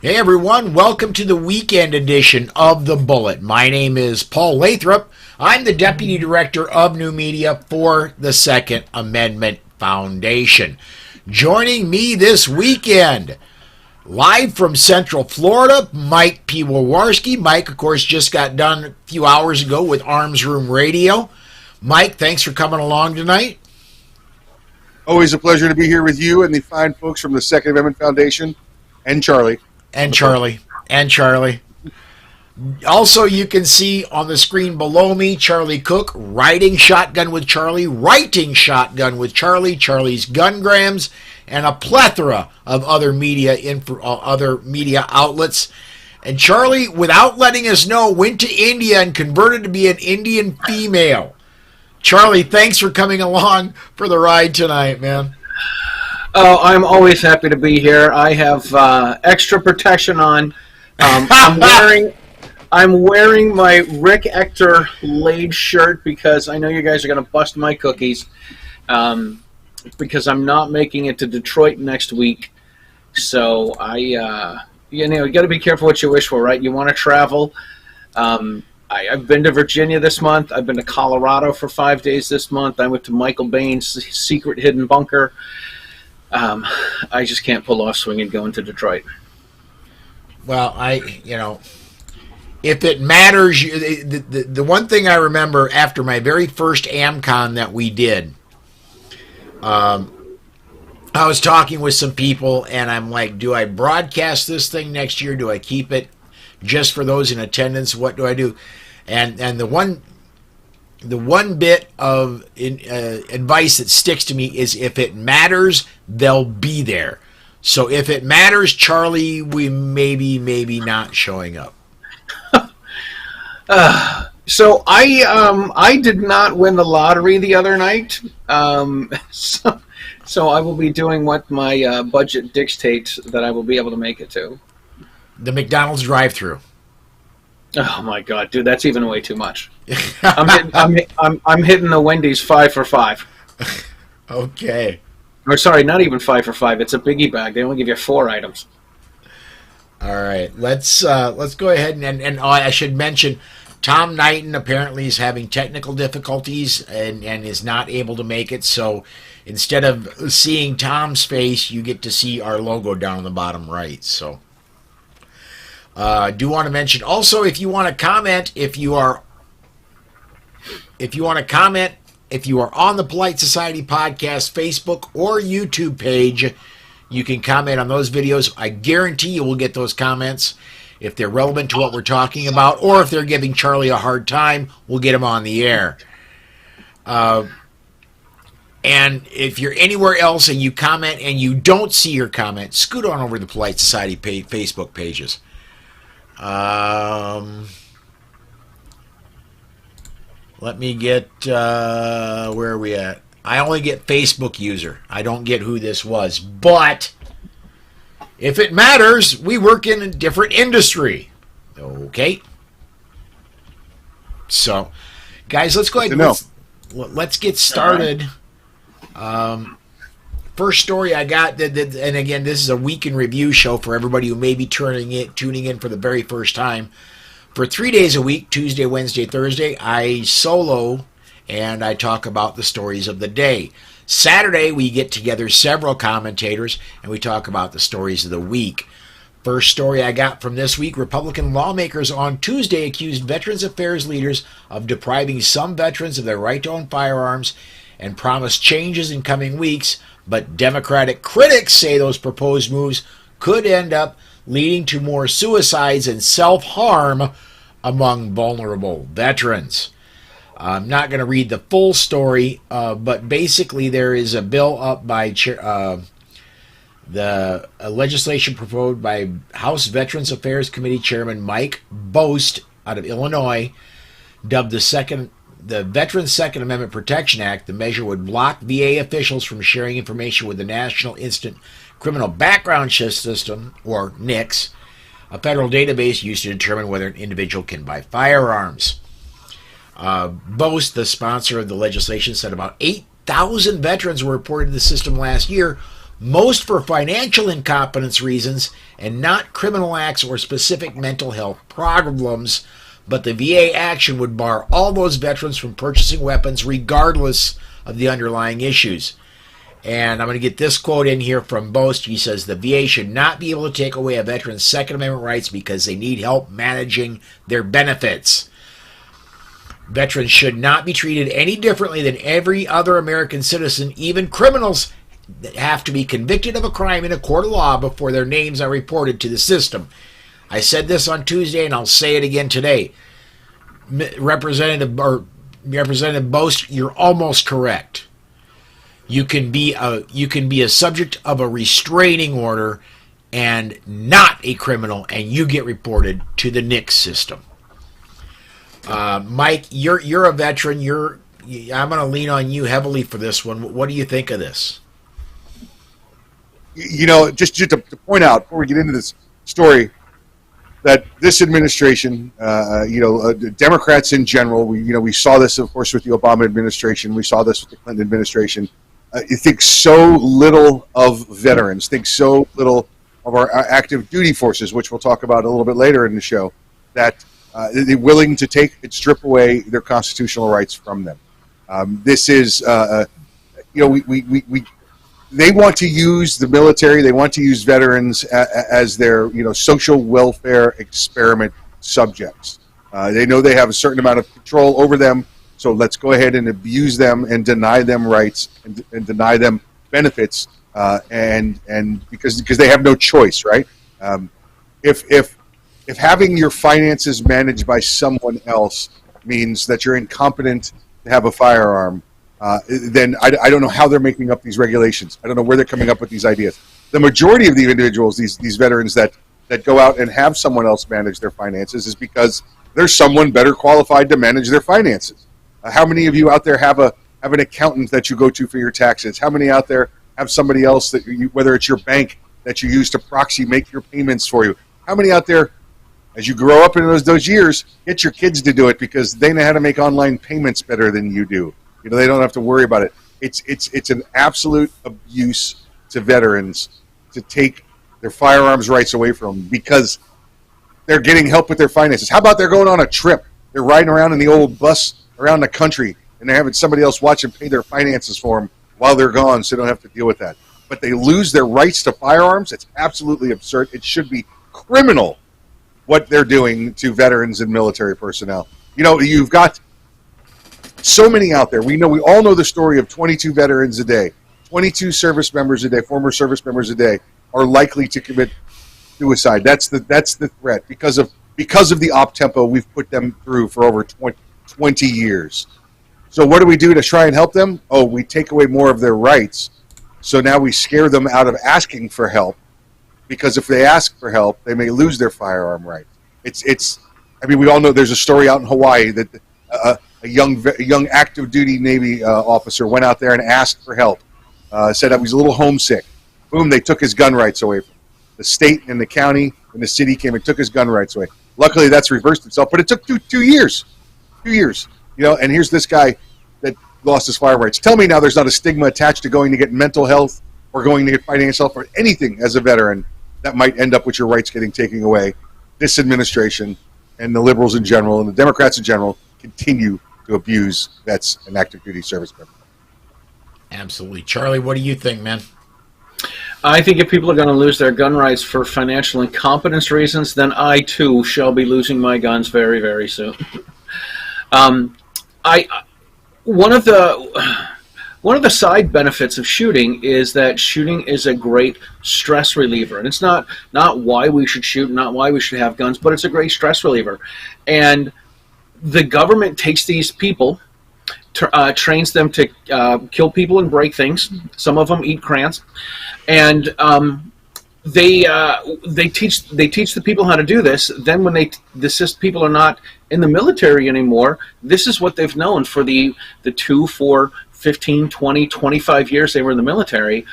Hey everyone, welcome to the weekend edition of The Bullet. My name is Paul Lathrop. I'm the Deputy Director of New Media for the Second Amendment Foundation. Joining me this weekend, live from Central Florida, Mike Piwowarski. Mike, of course, just got done a few hours ago with Arms Room Radio. Mike, thanks for coming along tonight. Always a pleasure to be here with you and the fine folks from the Second Amendment Foundation and Charlie. And Charlie. Also, you can see on the screen below me, Charlie Cook, riding shotgun with Charlie, writing shotgun with Charlie, Charlie's Gungrams, and a plethora of other media outlets. And Charlie, without letting us know, went to India and converted to be an Indian female. Charlie, thanks for coming along for the ride tonight, man. Oh, I'm always happy to be here. I have extra protection on. I'm wearing my Rick Ector laid shirt because I know you guys are going to bust my cookies. Because I'm not making it to Detroit next week, so you got to be careful what you wish for, right? You want to travel. I've been to Virginia this month. I've been to Colorado for 5 days this month. I went to Michael Bain's secret hidden bunker. I just can't pull off swinging going to Detroit. Well, if it matters, the one thing I remember after my very first AmCon that we did, I was talking with some people, and I'm like, do I broadcast this thing next year? Do I keep it just for those in attendance? What do I do? And the one bit of advice that sticks to me is if it matters, they'll be there. So if it matters, Charlie, we maybe not showing up. So I did not win the lottery the other night. So I will be doing what my budget dictates that I will be able to make it to. The McDonald's drive-thru. Oh my God, dude, that's even way too much. I'm hitting the Wendy's 5 for $5. Okay. Or sorry, not even 5 for $5. It's a biggie bag. They only give you 4 items. All right, let's go ahead and I should mention Tom Knighton apparently is having technical difficulties and is not able to make it. So instead of seeing Tom's face, you get to see our logo down on the bottom right. So. Do want to mention also if you want to comment, if you are on the Polite Society Podcast Facebook or YouTube page, you can comment on those videos. I guarantee you will get those comments if they're relevant to what we're talking about, or if they're giving Charlie a hard time, we'll get them on the air. And if you're anywhere else and you comment and you don't see your comment, scoot on over to the Polite Society Facebook pages. Let me get, where are we at? I only get Facebook user. I don't get who this was. But if it matters, we work in a different industry. Okay. So, guys, let's go ahead and let's get started. First story I got, and again, this is a week in review show for everybody who may be tuning in for the very first time. For 3 days a week, Tuesday, Wednesday, Thursday, I solo and I talk about the stories of the day. Saturday, we get together several commentators and we talk about the stories of the week. First story I got from this week, Republican lawmakers on Tuesday accused Veterans Affairs leaders of depriving some veterans of their right to own firearms and promised changes in coming weeks. But Democratic critics say those proposed moves could end up leading to more suicides and self-harm among vulnerable veterans. I'm not going to read the full story, but basically there is a bill up by the legislation proposed by House Veterans Affairs Committee Chairman Mike Bost out of Illinois, dubbed the Veterans Second Amendment Protection Act. The measure would block VA officials from sharing information with the National Instant Criminal Background System, or NICS, a federal database used to determine whether an individual can buy firearms. Bost, the sponsor of the legislation, said about 8,000 veterans were reported to the system last year, most for financial incompetence reasons and not criminal acts or specific mental health problems. But the VA action would bar all those veterans from purchasing weapons regardless of the underlying issues. And I'm going to get this quote in here from Boast. He says, the VA should not be able to take away a veteran's Second Amendment rights because they need help managing their benefits. Veterans should not be treated any differently than every other American citizen. Even criminals have to be convicted of a crime in a court of law before their names are reported to the system. I said this on Tuesday, and I'll say it again today. Representative Boast, you're almost correct. You can be a subject of a restraining order and not a criminal, and you get reported to the NICS system. Mike, you're a veteran. I'm going to lean on you heavily for this one. What do you think of this? Just to point out before we get into this story, that this administration, Democrats in general, we saw this, of course, with the Obama administration. We saw this with the Clinton administration. You think so little of veterans, think so little of our active duty forces, which we'll talk about a little bit later in the show, that they're willing to take and strip away their constitutional rights from them. This is, they want to use the military, they want to use veterans as their, social welfare experiment subjects. They know they have a certain amount of control over them, so let's go ahead and abuse them and deny them rights and deny them benefits, and because they have no choice, right? If having your finances managed by someone else means that you're incompetent to have a firearm, then I don't know how they're making up these regulations. I don't know where they're coming up with these ideas. The majority of the individuals, these veterans that go out and have someone else manage their finances, is because there's someone better qualified to manage their finances. How many of you out there have an accountant that you go to for your taxes? How many out there have somebody else that whether it's your bank that you use to proxy make your payments for you? How many out there, as you grow up in those years, get your kids to do it because they know how to make online payments better than you do? They don't have to worry about it. It's an absolute abuse to veterans to take their firearms rights away from them because they're getting help with their finances. How about they're going on a trip? They're riding around in the old bus around the country, and they're having somebody else watch and pay their finances for them while they're gone, so they don't have to deal with that. But they lose their rights to firearms. It's absolutely absurd. It should be criminal what they're doing to veterans and military personnel. You've got so many out there. We all know the story of 22 veterans a day, 22 service members a day, former service members a day are likely to commit suicide. That's the threat because of the op tempo we've put them through for over 20 years. So what do we do to try and help them? Oh, we take away more of their rights. So now we scare them out of asking for help, because if they ask for help, they may lose their firearm rights. We all know there's a story out in Hawaii that a young active duty Navy officer went out there and asked for help. Said I was a little homesick. Boom, they took his gun rights away from him. The state and the county and the city came and took his gun rights away. Luckily, that's reversed itself, but it took two years. 2 years. And here's this guy that lost his firearm rights. Tell me now there's not a stigma attached to going to get mental health or going to get financial help or anything as a veteran that might end up with your rights getting taken away. This administration and the liberals in general and the Democrats in general continue to abuse vets and active duty service members. Absolutely. Charlie, what do you think, man? I think if people are going to lose their gun rights for financial incompetence reasons, then I too shall be losing my guns very, very soon. One of the side benefits of shooting is that shooting is a great stress reliever, and it's not why we should shoot, not why we should have guns, but it's a great stress reliever. And the government takes these people, trains them to kill people and break things. Some of them eat crayons, and they teach the people how to do this. Then when people are not in the military anymore, this is what they've known for the 2, 4, 15, 20, 25 years they were in the military.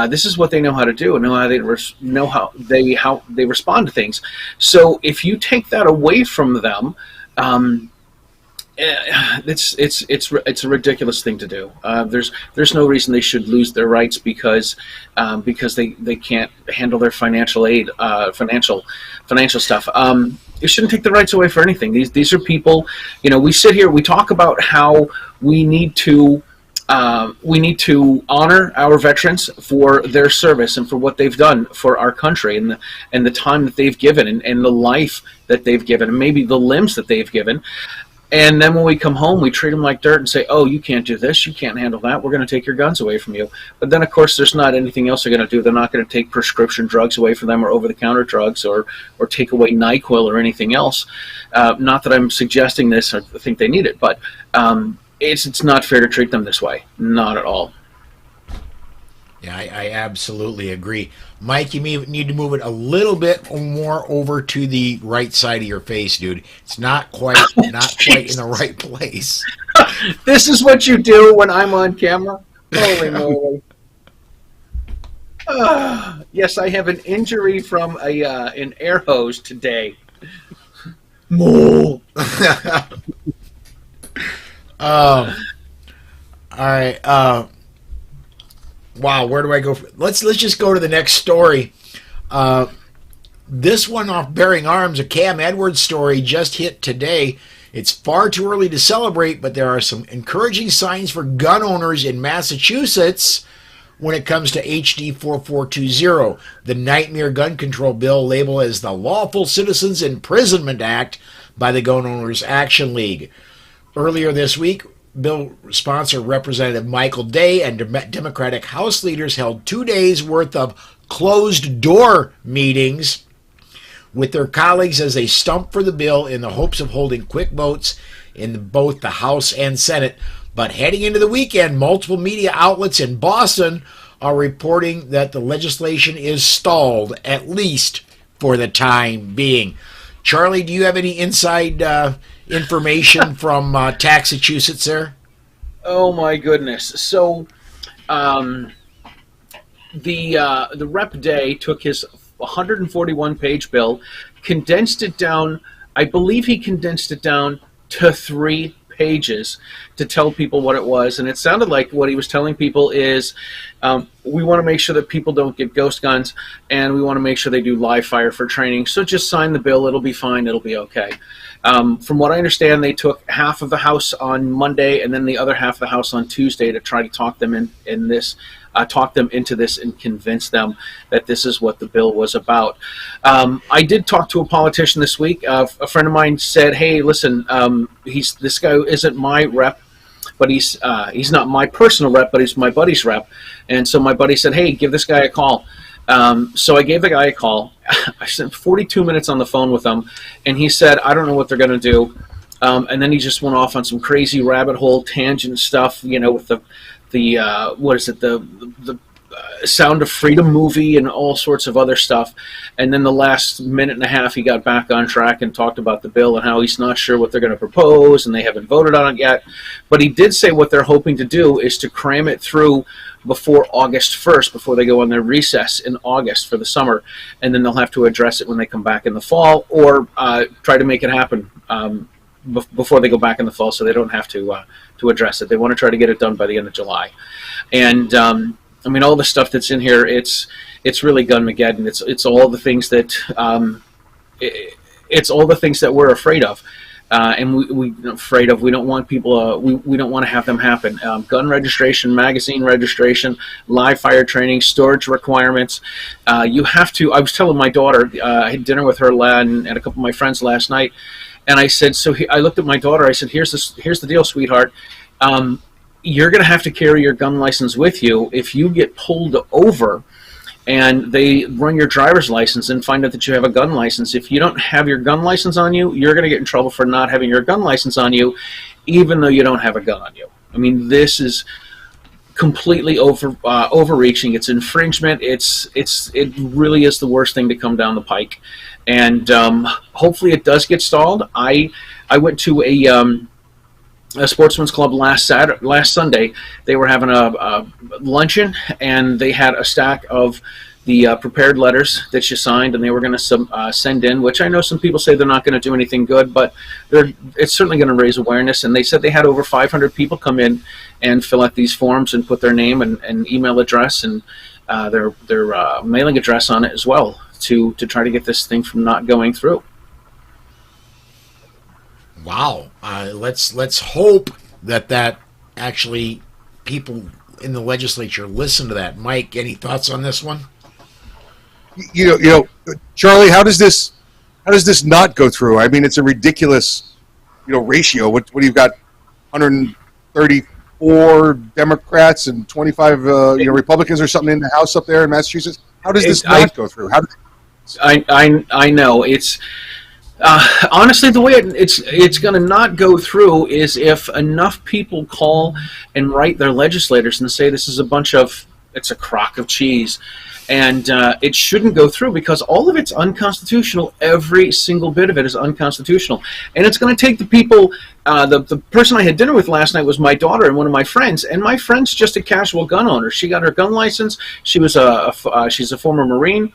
This is what they know how to do and know how they respond to things. So if you take that away from them, it's a ridiculous thing to do. There's no reason they should lose their rights because they can't handle their financial aid, financial stuff. You shouldn't take the rights away for anything. These are people. We sit here, we talk about how we need to honor our veterans for their service and for what they've done for our country and the time that they've given and the life that they've given and maybe the limbs that they've given. And then when we come home, we treat them like dirt and say, oh, you can't do this, you can't handle that, we're going to take your guns away from you. But then, of course, there's not anything else they're going to do. They're not going to take prescription drugs away from them or over-the-counter drugs or take away NyQuil or anything else. Not that I'm suggesting this, I think they need it, but it's not fair to treat them this way. Not at all. Yeah, I absolutely agree. Mike, you may need to move it a little bit more over to the right side of your face, dude. It's not quite in the right place. This is what you do when I'm on camera? Holy moly. Yes, I have an injury from an air hose today. All right. Wow, where do I go? Let's just go to the next story. This one off Bearing Arms, a Cam Edwards story, just hit today. It's far too early to celebrate, but there are some encouraging signs for gun owners in Massachusetts when it comes to HD 4420, the nightmare gun control bill labeled as the Lawful Citizens Imprisonment Act by the Gun Owners Action League. Earlier this week, bill sponsor Representative Michael Day and Democratic House leaders held 2 days worth of closed-door meetings with their colleagues as they stumped for the bill in the hopes of holding quick votes in both the House and Senate. But heading into the weekend, multiple media outlets in Boston are reporting that the legislation is stalled, at least for the time being. Charlie, do you have any inside information from Taxachusetts there? Oh my goodness! So, the Rep Day took his 141-page bill, condensed it down. I believe he condensed it down to 3 pages to tell people what it was, and it sounded like what he was telling people is we want to make sure that people don't get ghost guns, and we want to make sure they do live fire for training. So just sign the bill; it'll be fine. It'll be okay. From what I understand, they took half of the House on Monday and then the other half of the House on Tuesday to try to talk them into this and convince them that this is what the bill was about. I did talk to a politician this week. A friend of mine said, "Hey, listen, this guy isn't my rep, but he's not my personal rep, but he's my buddy's rep." And so my buddy said, "Hey, give this guy a call." So I gave the guy a call. I spent 42 minutes on the phone with him, and he said, "I don't know what they're going to do." And then he just went off on some crazy rabbit hole tangent stuff, with the Sound of Freedom movie and all sorts of other stuff. And then the last minute and a half, he got back on track and talked about the bill and how he's not sure what they're going to propose, and they haven't voted on it yet. But he did say what they're hoping to do is to cram it through before August 1st, before they go on their recess in August for the summer, and then they'll have to address it when they come back in the fall, or try to make it happen before they go back in the fall, so they don't have to address it. They want to try to get it done by the end of July. And all the stuff that's in here, it's really Gunmageddon. It's all the things that it's all the things that we're afraid of. And we don't want people, we don't want to have them happen. Gun registration, magazine registration, live fire training, storage requirements. You have to, I was telling my daughter, I had dinner with her and a couple of my friends last night, and I said, I looked at my daughter, I said, here's the deal, sweetheart. You're going to have to carry your gun license with you. If you get pulled over and they run your driver's license and find out that you have a gun license, if you don't have your gun license on you, you're going to get in trouble for not having your gun license on you, even though you don't have a gun on you. This is completely overreaching. It's infringement. It really is the worst thing to come down the pike. And hopefully it does get stalled. I went to a sportsman's club last Sunday. They were having a luncheon, and they had a stack of prepared letters that you signed, and they were going to send in, which I know some people say they're not going to do anything good, but it's certainly going to raise awareness. And they said they had over 500 people come in and fill out these forms and put their name and email address and their mailing address on it as well to try to get this thing from not going through. Wow. Let's hope that actually people in the legislature listen to that. Mike, any thoughts on this one? You know, Charlie, how does this not go through? I mean, it's a ridiculous, ratio. What do you got? 134 Democrats and 25 Republicans or something in the House up there in Massachusetts. How does this not go through? I know it's. Honestly, the way it's going to not go through is if enough people call and write their legislators and say this is it's a crock of cheese, and it shouldn't go through because all of it's unconstitutional. Every single bit of it is unconstitutional, and it's going to take the people. The person I had dinner with last night was my daughter and one of my friends, and my friend's just a casual gun owner. She got her gun license. She was she's a former Marine.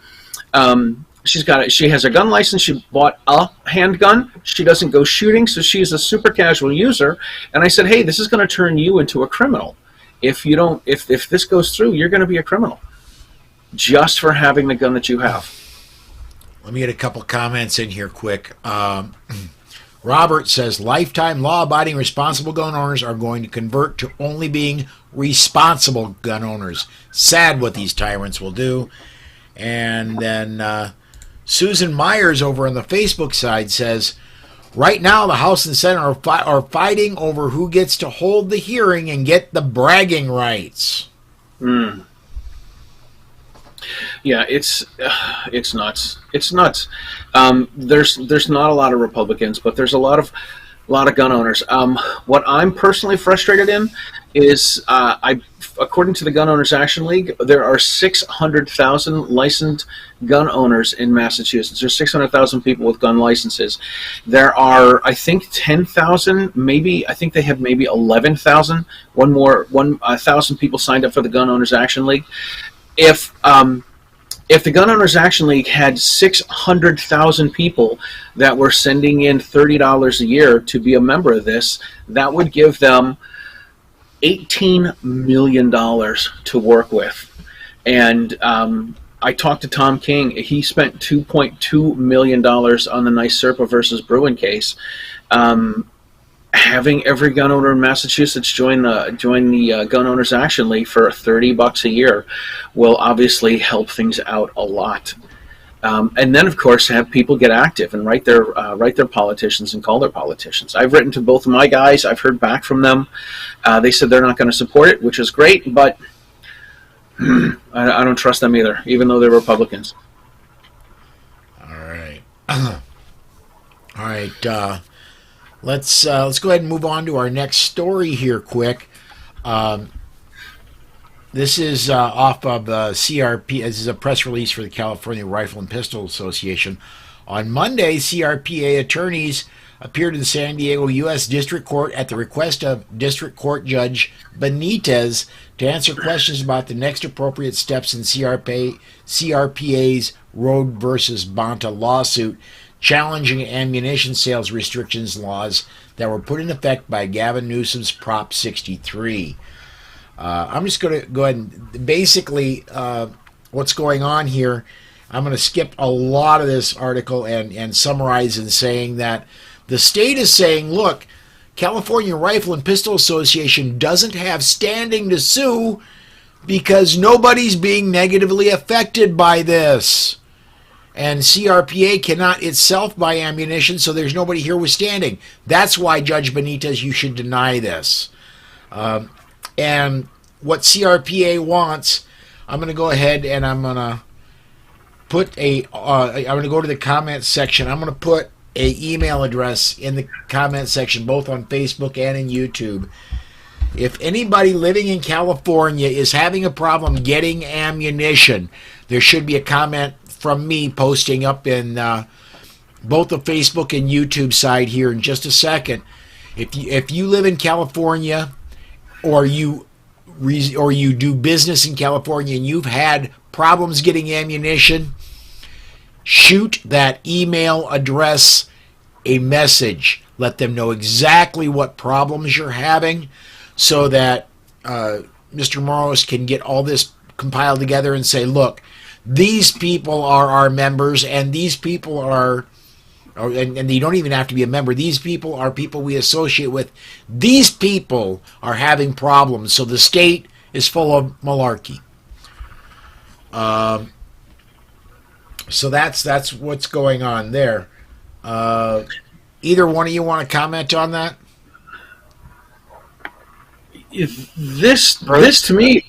She has a gun license. She bought a handgun. She doesn't go shooting, so she's a super casual user. And I said, hey, this is going to turn you into a criminal. If this goes through, you're going to be a criminal just for having the gun that you have. Let me get a couple comments in here quick. Robert says, lifetime law-abiding responsible gun owners are going to convert to only being responsible gun owners. Sad what these tyrants will do. And then Susan Myers over on the Facebook side says, right now the House and Senate are fighting over who gets to hold the hearing and get the bragging rights. Yeah, it's nuts. It's nuts. There's not a lot of Republicans, but there's a lot of gun owners. What I'm personally frustrated in is according to the Gun Owners Action League, there are 600,000 licensed gun owners in Massachusetts. There's 600,000 people with gun licenses. There are, I think, 10,000, I think they have maybe 11,000. 1,000 people signed up for the Gun Owners Action League. If the Gun Owners Action League had 600,000 people that were sending in $30 a year to be a member of this, that would give them $18 million to work with. And I talked to Tom King. He spent $2.2 million on the NYSERPA versus Bruin case. Having every gun owner in Massachusetts join the Gun Owners Action League for $30 a year will obviously help things out a lot. And then, of course, have people get active and write their politicians and call their politicians. I've written to both of my guys. I've heard back from them. They said they're not going to support it, which is great, but I don't trust them either, even though they're Republicans. All right. All right. Let's go ahead and move on to our next story here quick. This is off of CRP. This is a press release for the California Rifle and Pistol Association. On Monday, CRPA attorneys appeared in San Diego U.S. District Court at the request of District Court Judge Benitez to answer questions about the next appropriate steps in CRPA's Road versus Bonta lawsuit challenging ammunition sales restrictions laws that were put in effect by Gavin Newsom's Prop 63. I'm just going to go ahead and basically what's going on here. I'm going to skip a lot of this article and summarize in saying that the state is saying, look, California Rifle and Pistol Association doesn't have standing to sue because nobody's being negatively affected by this. And CRPA cannot itself buy ammunition, so there's nobody here with standing. That's why, Judge Benitez, you should deny this. And what CRPA wants, I'm going to go ahead and I'm going to put I'm going to go to the comments section. I'm going to put an email address in the comment section, both on Facebook and in YouTube. If anybody living in California is having a problem getting ammunition, there should be a comment from me posting up in both the Facebook and YouTube side here in just a second. If you live in California or you or you do business in California and you've had problems getting ammunition, shoot that email address a message. Let them know exactly what problems you're having so that Mr. Morris can get all this compiled together and say, look, these people are our members, and these people are, and you don't even have to be a member, these people are people we associate with. These people are having problems, so the state is full of malarkey. So that's what's going on there. Either one of you want to comment on that? If this to me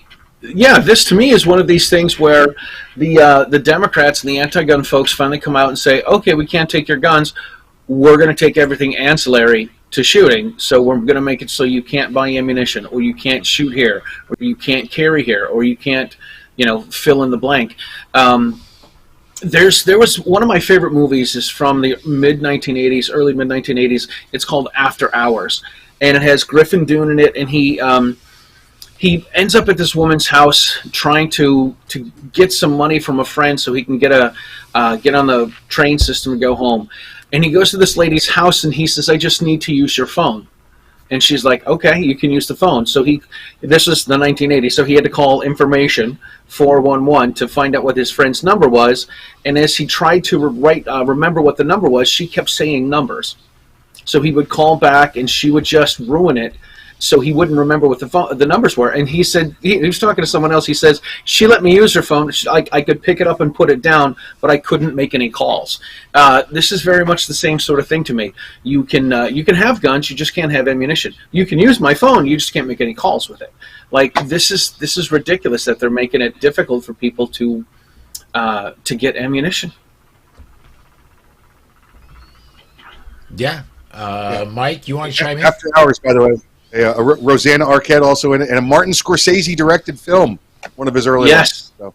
is one of these things where the Democrats and the anti-gun folks finally come out and say, okay, we can't take your guns. We're going to take everything ancillary to shooting. So we're going to make it so you can't buy ammunition, or you can't shoot here, or you can't carry here, or you can't, fill in the blank. There was one of my favorite movies is from the mid-1980s, early mid-1980s. It's called After Hours, and it has Griffin Dunne in it, and he ends up at this woman's house trying to get some money from a friend so he can get on the train system and go home. And he goes to this lady's house and he says, I just need to use your phone. And she's like, okay, you can use the phone. So this was the 1980s, so he had to call information 411 to find out what his friend's number was. And as he tried to remember what the number was, she kept saying numbers. So he would call back and she would just ruin it, so he wouldn't remember what the numbers were. And he said, he was talking to someone else, he says, she let me use her phone. I could pick it up and put it down, but I couldn't make any calls. This is very much the same sort of thing to me. You can have guns, you just can't have ammunition. You can use my phone, you just can't make any calls with it. Like, this is ridiculous that they're making it difficult for people to get ammunition. Yeah. Mike, you want to chime in? After Hours, by the way. Rosanna Arquette also in it, and a Martin Scorsese directed film, one of his early yes. ones.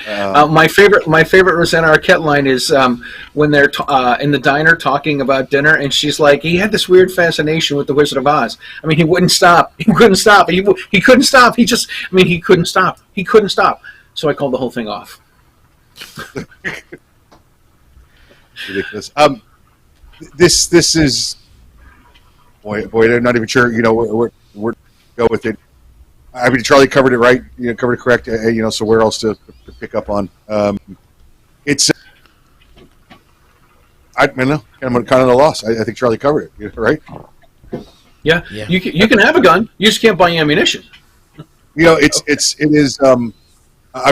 So, my favorite Rosanna Arquette line is when they're in the diner talking about dinner, and she's like, he had this weird fascination with the Wizard of Oz. I mean, he wouldn't stop. He couldn't stop. He couldn't stop. He couldn't stop. He couldn't stop. So I called the whole thing off. Ridiculous. This is. Boy, I'm not even sure. We're go with it. I mean, Charlie covered it right. Covered it correct. So where else to pick up on? It's. I don't know. I'm kind of at a loss. I think Charlie covered it. Right? Yeah. You can have a gun. You just can't buy ammunition. It is. I'm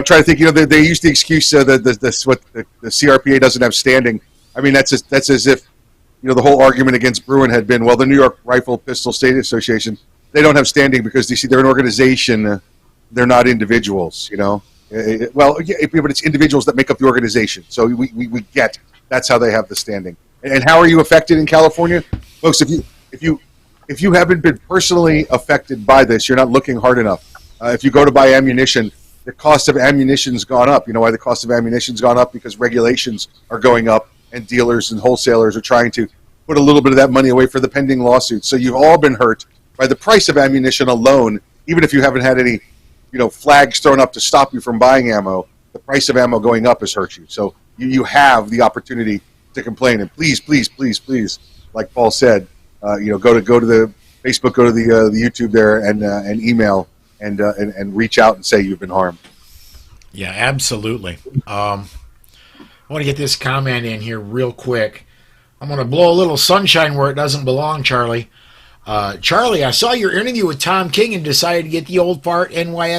trying to think. They use the excuse that the CRPA doesn't have standing. I mean, that's as if. The whole argument against Bruin had been, well, the New York Rifle Pistol State Association, they don't have standing because they're an organization. They're not individuals, Well, yeah, but it's individuals that make up the organization. So we get that's how they have the standing. And how are you affected in California, folks? If you haven't been personally affected by this, you're not looking hard enough. If you go to buy ammunition, the cost of ammunition's gone up. You know why the cost of ammunition's gone up? Because regulations are going up. And dealers and wholesalers are trying to put a little bit of that money away for the pending lawsuits. So you've all been hurt by the price of ammunition alone, even if you haven't had any, flags thrown up to stop you from buying ammo. The price of ammo going up has hurt you. So you have the opportunity to complain. And please, please, please, please, like Paul said, go to the Facebook, go to the YouTube there, and email and reach out and say you've been harmed. Yeah, absolutely. I want to get this comment in here real quick. I'm going to blow a little sunshine where it doesn't belong, Charlie. Charlie, I saw your interview with Tom King and decided to get the old fart NYSRPA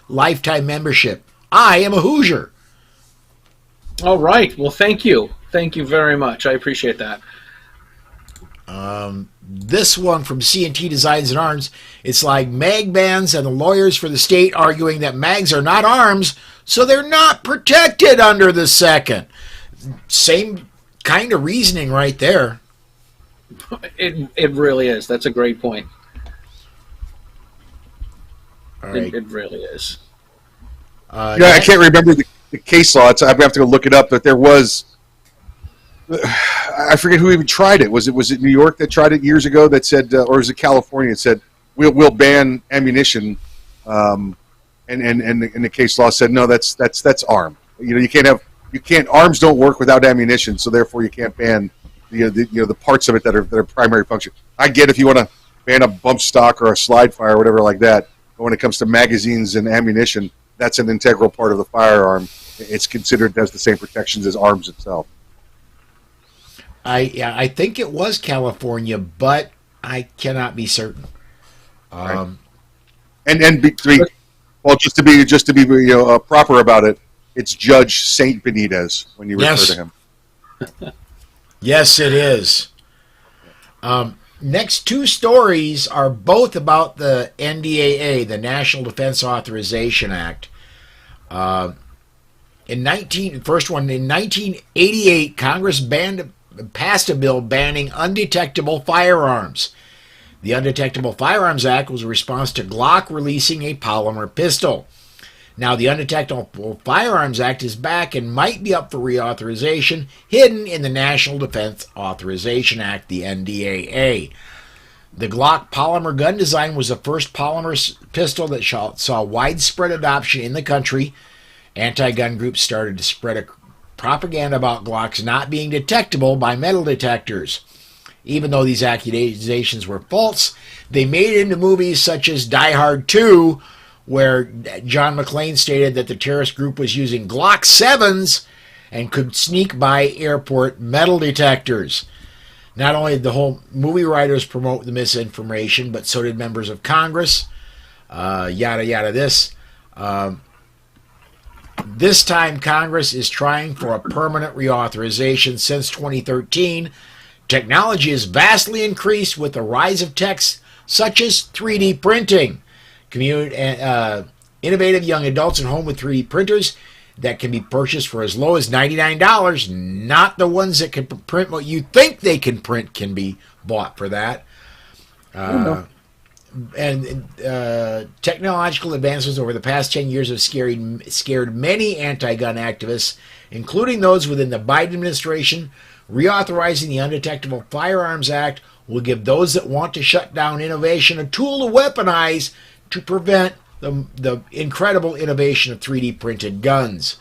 lifetime membership. I am a Hoosier. All right. Well, thank you. Thank you very much. I appreciate that. This one from C&T Designs and Arms. It's like mag bans and the lawyers for the state arguing that mags are not arms, so they're not protected under the second. Same kind of reasoning right there. It really is. That's a great point. All right. It really is. I can't remember the case law. I have to go look it up, but there was. I forget who even tried it. Was it New York that tried it years ago that said, or was it California that said, we'll ban ammunition, and the case law said no, that's arm. You can't arms don't work without ammunition, so therefore you can't ban the parts of it that are primary function. I get if you want to ban a bump stock or a slide fire or whatever like that, but when it comes to magazines and ammunition, that's an integral part of the firearm. It's considered as the same protections as arms itself. I think it was California, but I cannot be certain. Right. Well, just to be proper about it, it's Judge Saint Benitez when you refer to him. Yes, it is. Next two stories are both about the NDAA, the National Defense Authorization Act. In 1988, Congress passed a bill banning undetectable firearms. The Undetectable Firearms Act was a response to Glock releasing a polymer pistol. Now, the Undetectable Firearms Act is back and might be up for reauthorization, hidden in the National Defense Authorization Act, the NDAA. The Glock polymer gun design was the first polymer pistol that saw widespread adoption in the country. Anti-gun groups started to spread a propaganda about Glocks not being detectable by metal detectors. Even though these accusations were false, they made it into movies such as Die Hard 2, where John McClane stated that the terrorist group was using Glock 7s and could sneak by airport metal detectors. Not only did the whole movie writers promote the misinformation, but so did members of Congress. Yada yada this. This time, Congress is trying for a permanent reauthorization. Since 2013, technology has vastly increased with the rise of techs such as 3D printing. Innovative young adults at home with 3D printers that can be purchased for as low as $99. Not the ones that can print what you think they can print can be bought for that. Technological advances over the past 10 years have scared many anti-gun activists, including those within the Biden administration. Reauthorizing the Undetectable Firearms Act will give those that want to shut down innovation a tool to weaponize to prevent the incredible innovation of 3D printed guns.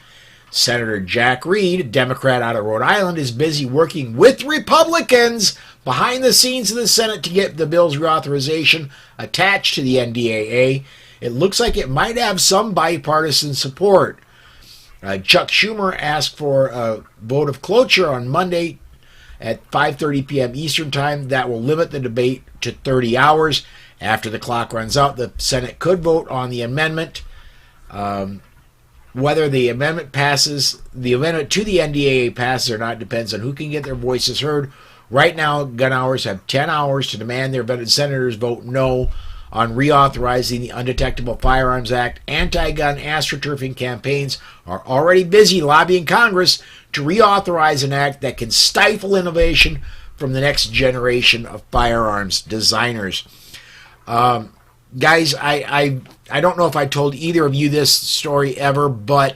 Senator Jack Reed, a Democrat out of Rhode Island, is busy working with Republicans behind the scenes in the Senate to get the bill's reauthorization attached to the NDAA. It looks like it might have some bipartisan support. Chuck Schumer asked for a vote of cloture on Monday at 5:30 p.m. Eastern Time. That will limit the debate to 30 hours. After the clock runs out, the Senate could vote on the amendment. Whether the amendment passes, the amendment to the NDAA passes or not depends on who can get their voices heard. Right now, gun owners have 10 hours to demand their vetted senators vote no on reauthorizing the Undetectable Firearms Act. Anti-gun astroturfing campaigns are already busy lobbying Congress to reauthorize an act that can stifle innovation from the next generation of firearms designers. Guys, I don't know if I told either of you this story ever, but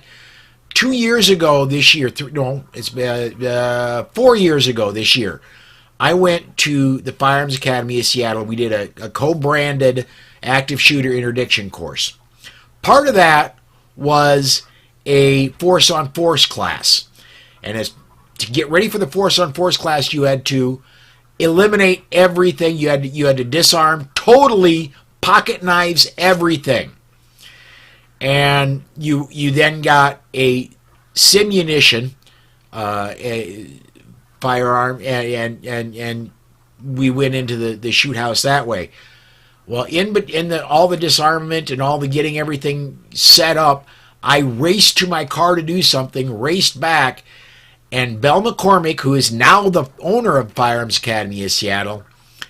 2 years ago this year, 4 years ago this year, I went to the Firearms Academy of Seattle. We did a co-branded active shooter interdiction course. Part of that was a force-on-force class. And to get ready for the force-on-force class, you had to eliminate everything. You had to disarm totally, pocket knives, everything. And you then got a simunition, a firearm, and we went into the shoot house that way. Well, in all the disarmament and all the getting everything set up, I raced to my car to do something, raced back, and Bell McCormick, who is now the owner of Firearms Academy of Seattle,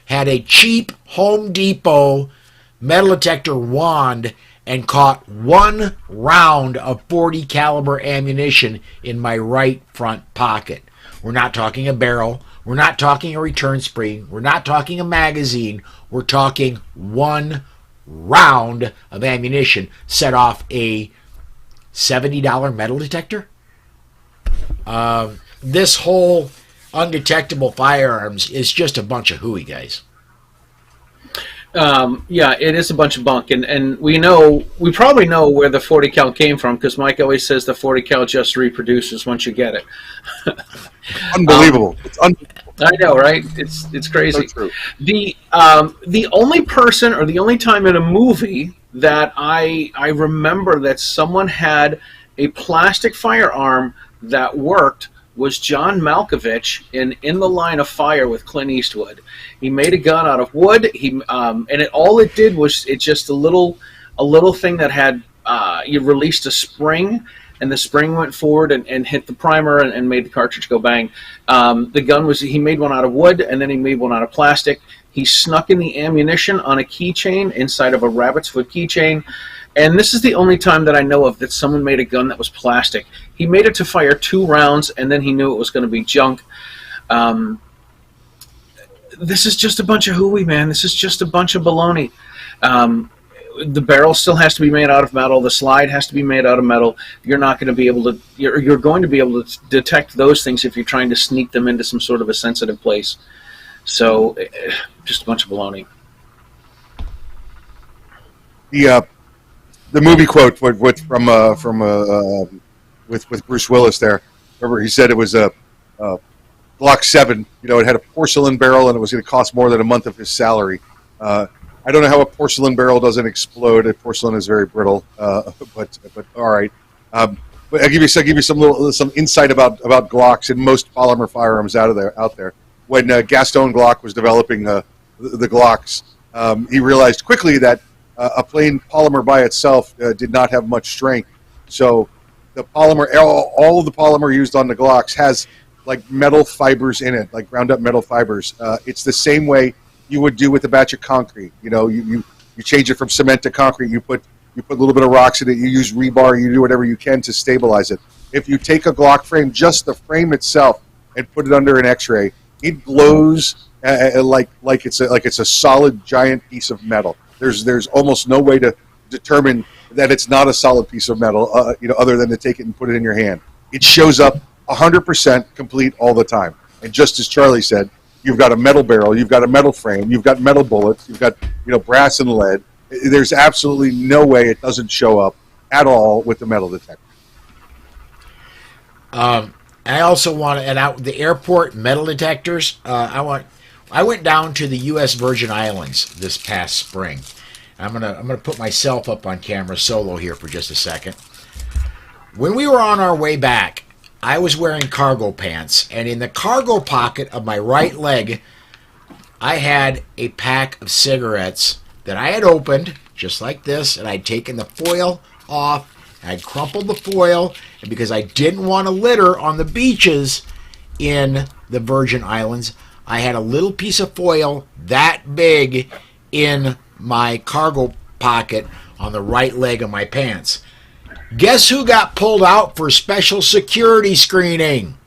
had a cheap Home Depot metal detector wand and caught one round of 40 caliber ammunition in my right front pocket. We're not talking a barrel. We're not talking a return spring. We're not talking a magazine. We're talking one round of ammunition set off a $70 metal detector. This whole undetectable firearms is just a bunch of hooey, guys. Yeah, it is a bunch of bunk, and we probably know where the 40 cal came from because Mike always says the 40 cal just reproduces once you get it. Unbelievable. It's unbelievable. I know, right? It's crazy. So true. The only person or the only time in a movie that I remember that someone had a plastic firearm that worked was John Malkovich in The Line of Fire with Clint Eastwood. He made a gun out of wood. All it did was it's just a little thing that had you released a spring, and the spring went forward and hit the primer and made the cartridge go bang. The gun he made one out of wood, and then he made one out of plastic. He snuck in the ammunition on a keychain inside of a rabbit's foot keychain. And this is the only time that I know of that someone made a gun that was plastic. He made it to fire 2 rounds, and then he knew it was going to be junk. This is just a bunch of hooey, man. This is just a bunch of baloney. The barrel still has to be made out of metal. The slide has to be made out of metal. You're not going to be able to. You're going to be able to detect those things if you're trying to sneak them into some sort of a sensitive place. So, just a bunch of baloney. The movie quote with Bruce Willis there. Remember, he said it was a Glock 7. You know, it had a porcelain barrel, and it was going to cost more than a month of his salary. I don't know how a porcelain barrel doesn't explode. Porcelain is very brittle, but all right. But I'll give you some insight about Glocks and most polymer firearms out there. When Gaston Glock was developing the Glocks, he realized quickly that a plain polymer by itself did not have much strength. So the polymer, all of the polymer used on the Glocks has like metal fibers in it, like ground up metal fibers. It's the same way you would do with a batch of concrete. You know, you change it from cement to concrete. You put a little bit of rocks in it. You use rebar. You do whatever you can to stabilize it. If you take a Glock frame, just the frame itself, and put it under an X-ray, it glows like it's a solid giant piece of metal. There's almost no way to determine that it's not a solid piece of metal, other than to take it and put it in your hand. It shows up 100% complete all the time. And just as Charlie said, you've got a metal barrel, you've got a metal frame, you've got metal bullets, you've got brass and lead. There's absolutely no way it doesn't show up at all with the metal detector. I also want to, and the airport metal detectors. I went down to the U.S. Virgin Islands this past spring. I'm gonna put myself up on camera solo here for just a second. When we were on our way back, I was wearing cargo pants, and in the cargo pocket of my right leg, I had a pack of cigarettes that I had opened just like this, and I'd taken the foil off. I'd crumpled the foil, and because I didn't want to litter on the beaches in the Virgin Islands, I had a little piece of foil that big in my cargo pocket on the right leg of my pants. Guess who got pulled out for special security screening?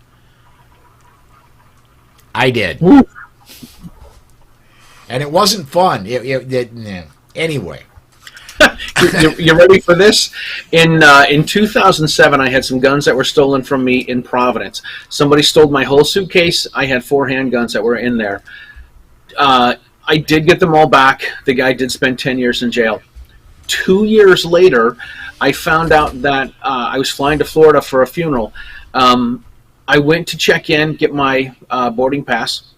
I did. Woo. And it wasn't fun. Anyway. You ready for this? In 2007, I had some guns that were stolen from me in Providence. Somebody stole my whole suitcase. I had 4 handguns that were in there. I did get them all back. The guy did spend 10 years in jail. 2 years later, I found out that I was flying to Florida for a funeral. I went to check in, get my boarding pass.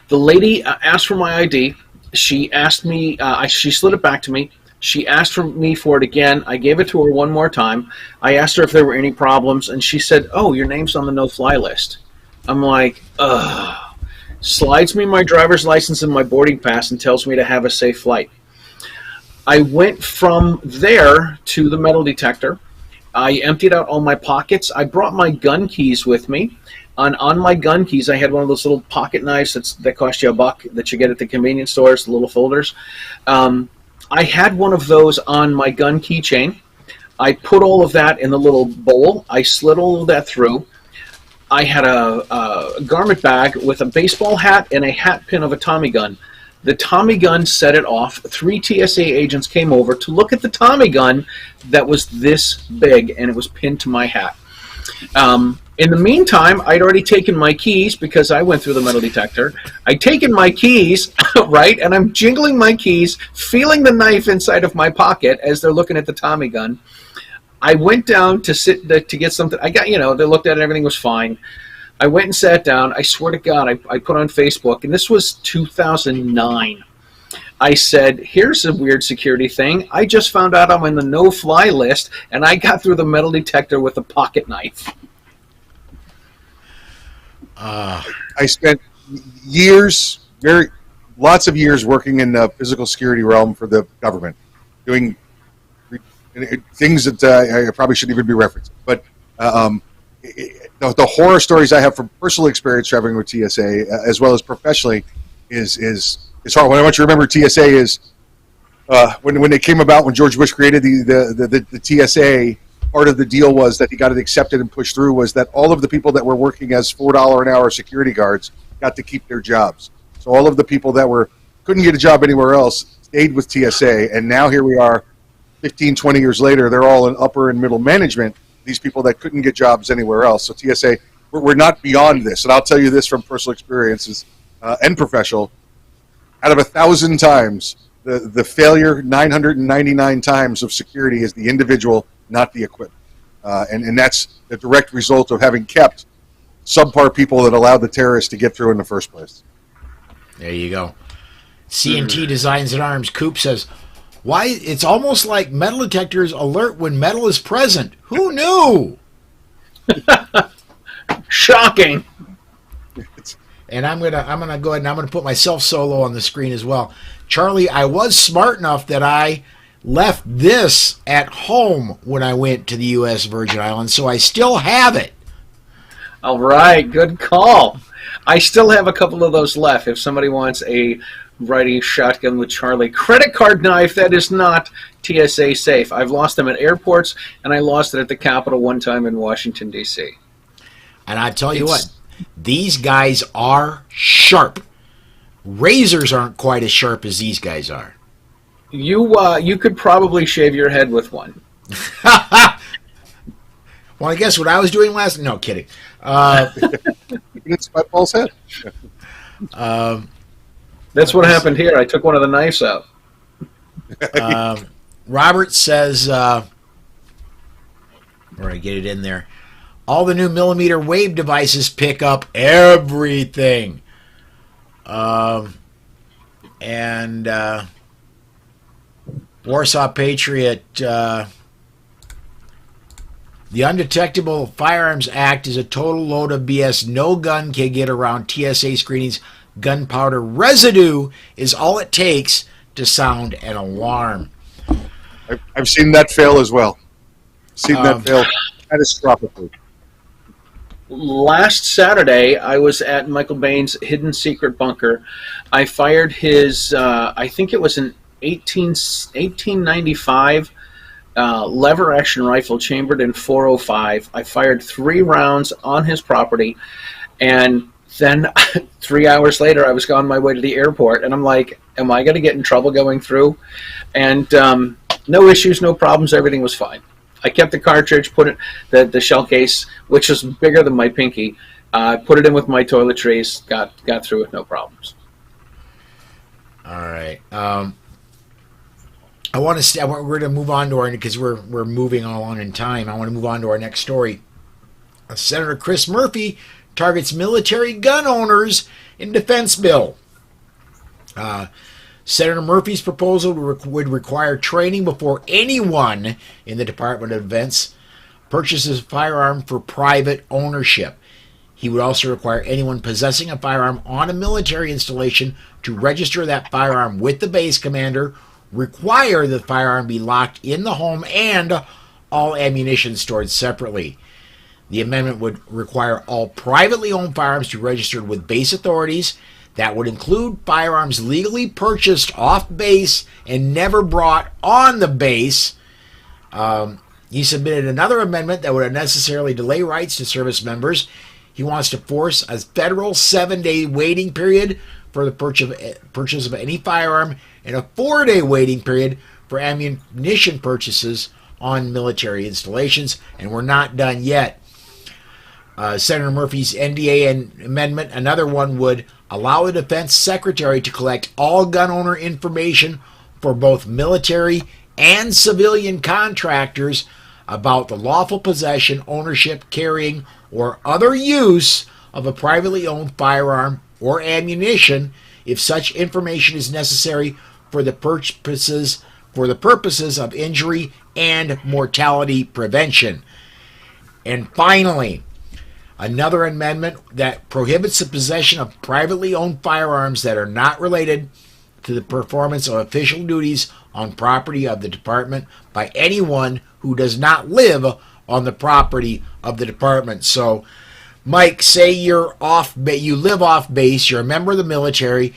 The lady asked for my ID. She asked me, she slid it back to me. She asked for me for it again. I gave it to her one more time. I asked her if there were any problems, and she said, "Oh, your name's on the no-fly list." I'm like, ugh. Slides me my driver's license and my boarding pass and tells me to have a safe flight. I went from there to the metal detector. I emptied out all my pockets. I brought my gun keys with me. On my gun keys, I had one of those little pocket knives that cost you $1 that you get at the convenience stores, the little folders. I had one of those on my gun keychain. I put all of that in the little bowl. I slid all of that through. I had a garment bag with a baseball hat and a hat pin of a Tommy gun. The Tommy gun set it off. 3 TSA agents came over to look at the Tommy gun that was this big, and it was pinned to my hat. In the meantime, I'd already taken my keys because I went through the metal detector. I'd taken my keys, right, and I'm jingling my keys, feeling the knife inside of my pocket as they're looking at the Tommy gun. I went down to get something. I got, they looked at it, everything was fine. I went and sat down. I swear to God, I put on Facebook, and this was 2009. I said, here's a weird security thing. I just found out I'm in the no-fly list, and I got through the metal detector with a pocket knife. I spent lots of years working in the physical security realm for the government, doing things that I probably shouldn't even be referencing. But the horror stories I have from personal experience traveling with TSA, as well as professionally, is hard. What I want you to remember, TSA is when they came about, when George Bush created the TSA. Part of the deal was that he got it accepted and pushed through was that all of the people that were working as $4 an hour security guards got to keep their jobs. So all of the people that couldn't get a job anywhere else stayed with TSA, and now here we are 15, 20 years later, they're all in upper and middle management, these people that couldn't get jobs anywhere else. So TSA, we're not beyond this. And I'll tell you this from personal experiences and professional. Out of 1,000 times, the failure 999 times of security is the individual, not the equipment. And that's the direct result of having kept subpar people that allowed the terrorists to get through in the first place. There you go. C&T Designs and Arms. Coop says, why, it's almost like metal detectors alert when metal is present. Who knew? Shocking. And I'm gonna go ahead and I'm gonna put myself solo on the screen as well. Charlie, I was smart enough that I left this at home when I went to the U.S. Virgin Islands, so I still have it. All right, good call. I still have a couple of those left. If somebody wants a Riding Shotgun with Charlie credit card knife, that is not TSA safe. I've lost them at airports, and I lost it at the Capitol one time in Washington, D.C. And I tell you what, these guys are sharp. Razors aren't quite as sharp as these guys are. You could probably shave your head with one. Well, I guess what I was doing last... No, kidding. It's my Paul's head. That's what happened here. I took one of the knives out. Robert says... where I get it in there. All the new millimeter wave devices pick up everything. Warsaw Patriot, the Undetectable Firearms Act is a total load of BS. No gun can get around TSA screenings. Gunpowder residue is all it takes to sound an alarm. I've seen that fail as well. Seen that fail catastrophically. Last Saturday, I was at Michael Bain's Hidden Secret Bunker. I fired his, I think it was an 1895 lever action rifle chambered in .405. I fired 3 rounds on his property, and then 3 hours later, I was on my way to the airport, and I'm like, am I going to get in trouble going through? And no issues, no problems, everything was fine. I kept the cartridge, put it, the shell case, which was bigger than my pinky, put it in with my toiletries, got through with no problems. All right. We're going to move on to our, because we're moving along in time. I want to move on to our next story. Senator Chris Murphy targets military gun owners in defense bill. Senator Murphy's proposal would require training before anyone in the Department of Defense purchases a firearm for private ownership. He would also require anyone possessing a firearm on a military installation to register that firearm with the base commander, require the firearm be locked in the home, and all ammunition stored separately. The amendment would require all privately owned firearms to be registered with base authorities. That would include firearms legally purchased off base and never brought on the base. He submitted another amendment that would unnecessarily delay rights to service members. He wants to force a federal 7-day waiting period for the purchase of any firearm and a 4-day waiting period for ammunition purchases on military installations. And we're not done yet. Senator Murphy's NDA amendment. Another one would allow the defense secretary to collect all gun owner information for both military and civilian contractors about the lawful possession, ownership, carrying, or other use of a privately owned firearm or ammunition if such information is necessary for the purposes of injury and mortality prevention. And finally, another amendment that prohibits the possession of privately owned firearms that are not related to the performance of official duties on property of the department by anyone who does not live on the property of the department. So, Mike, say you live off base, you're a member of the military.